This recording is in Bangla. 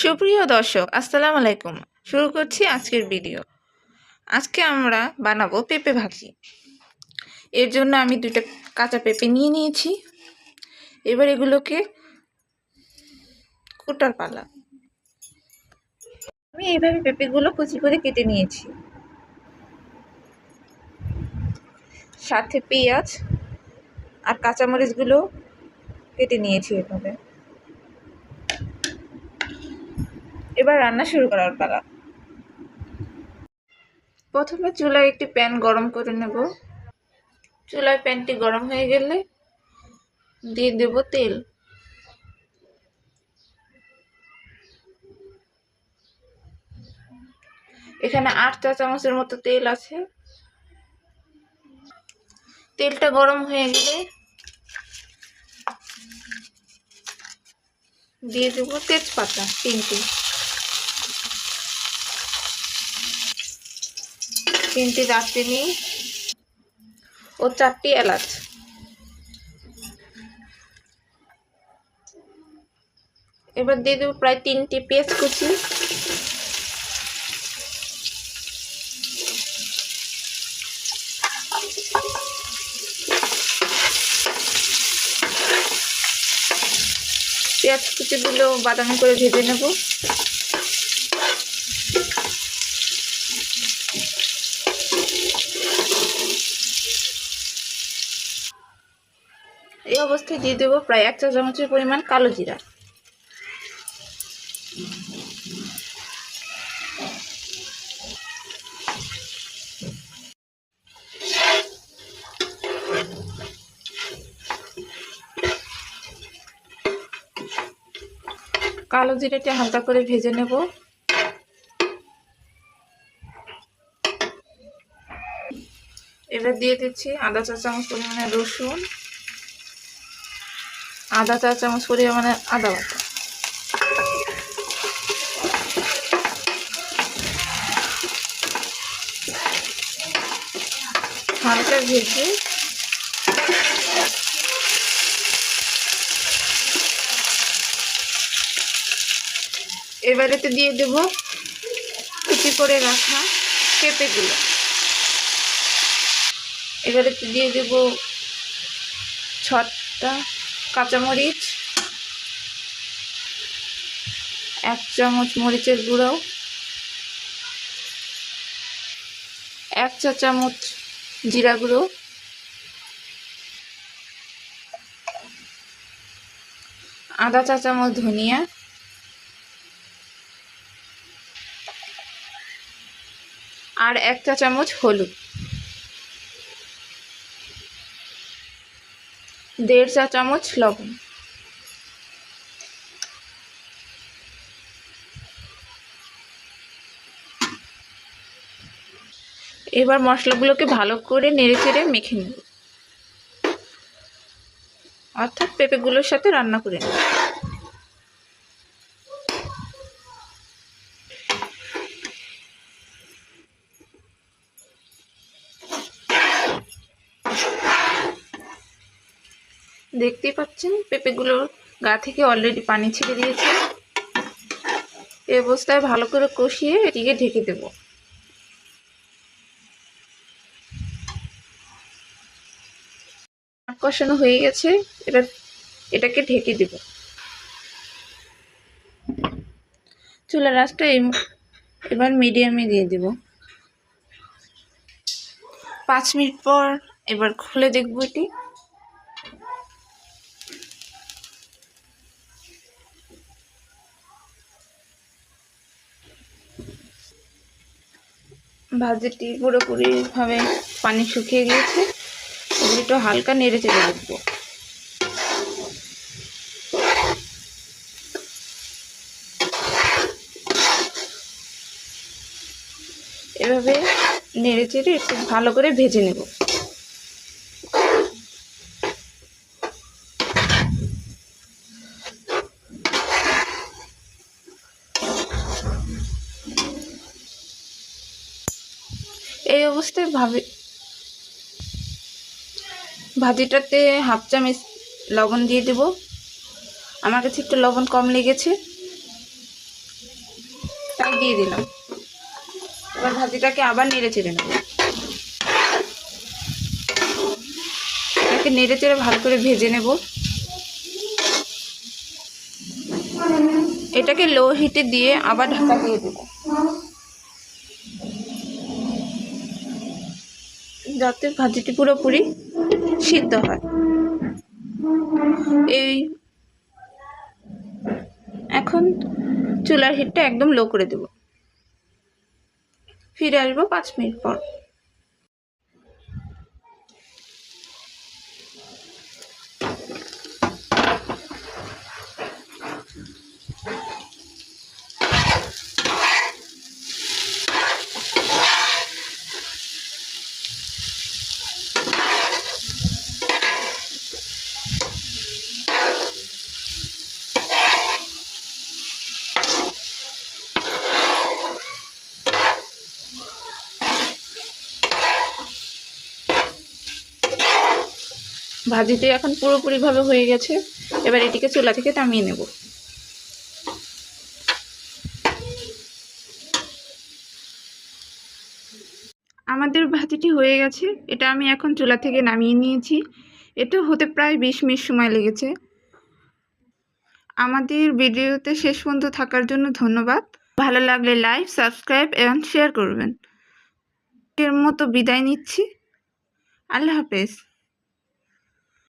সুপ্রিয় দর্শক, আসসালামু আলাইকুম। শুরু করছি আজকের ভিডিও। আজকে আমরা বানাবো পেঁপে ভাজি। এর জন্য আমি 2টা কাঁচা পেঁপে নিয়ে নিয়েছি। এবার এগুলোকে কুটার পালা। আমি এইভাবে পেঁপেগুলো কুচি করে কেটে নিয়েছি, সাথে পেঁয়াজ আর কাঁচামরিচগুলো কেটে নিয়েছি এভাবে। এবার রান্না শুরু করার পালা। প্রথমে চুলায় একটি প্যান গরম করে নেব। চুলায় প্যানটি গরম হয়ে গেলে দিয়ে দেব তেল। এখানে 8 চা চামচের মতো তেল আছে। তেলটা গরম হয়ে গেলে দিয়ে দেবো তেজপাতা 3টি দারচিনি ও 4টি এলাচ। এবার দিয়ে দেবো প্রায় 3টি পেঁয়াজ কুচি। পেঁয়াজ কুচিগুলো বাদামি করে ভেজে নেব। এই অবস্থায় দিয়ে দেবো প্রায় 1 চা চামচের পরিমাণ কালো জিরা। কালো জিরাটা হালকা করে ভেজে নেব। এবার দিয়ে দিচ্ছি আধা চা চামচ পরিমাণে রসুন, আধা চা চামচ পরিমাণে আদা বাটা। হালকা ভেজে এবারেতে দিয়ে দেব কুচি করে রাখা পেঁপেগুলো। এবারেতে দিয়ে দেব 6টা কাঁচামরিচ, 1 চামচ মরিচের গুঁড়ো, 1 চা চামচ জিরা গুঁড়ো, আধা চা চামচ ধনিয়া, আর 1 চা চামচ হলুদ, 1.5 চা চামচ লবণ। এবার মশলাগুলোকে ভালো করে নেড়েচেড়ে মেখে নেব, অর্থাৎ পেঁপেগুলোর সাথে রান্না করে নেব। দেখতেই পাচ্ছেন পেঁপেগুলোর গা থেকে অলরেডি পানি ছেড়ে দিয়েছে। এই অবস্থায় ভালো করে কষিয়ে এটিকে ঢেকে দেব। কষানো হয়ে গেছে, এটাকে ঢেকে দেব। চুলার আঁচটা এবার মিডিয়ামে দিয়ে দেব। 5 মিনিট পর এবার খুলে দেখব এটি। ভাজিটি পুরোপুরিভাবে পানি শুকিয়ে গিয়েছে। একটু হালকা নেড়ে চেড়ে দেবো। এভাবে নেড়ে চেড়ে একটু ভালো করে ভেজে নেব। এই অবস্থায় ভাজিটাতে 1/2 চামচ লবণ দিয়ে দেব। আমার কাছে একটু লবণ কম লেগেছে, তাই দিয়ে দিলাম। এবার ভাজিটাকে আবার নেড়ে চেড়ে নেব। এটাকে নেড়ে চেড়ে ভালো করে ভেজে নেব। এটাকে লো হিটে দিয়ে আবার ঢাকা দিয়ে দেব, যাতে ভাজিটি পুরোপুরি সিদ্ধ হয়। এখন চুলার হিটটা একদম লো করে দেব। ফিরে আসবো 5 মিনিট পর। ভাজিটি এখন পুরোপুরিভাবে হয়ে গেছে। এবার এটিকে চুলা থেকে নামিয়ে নেব। আমাদের ভাজিটি হয়ে গেছে। এটা আমি এখন চুলা থেকে নামিয়ে নিয়েছি। এটা হতে প্রায় 20 মিনিট সময় লেগেছে। আমাদের ভিডিওতে শেষ পর্যন্ত থাকার জন্য ধন্যবাদ। ভালো লাগলে লাইক, সাবস্ক্রাইব এবং শেয়ার করবেন। এর মতো বিদায় নিচ্ছি। আল্লাহ হাফেজ।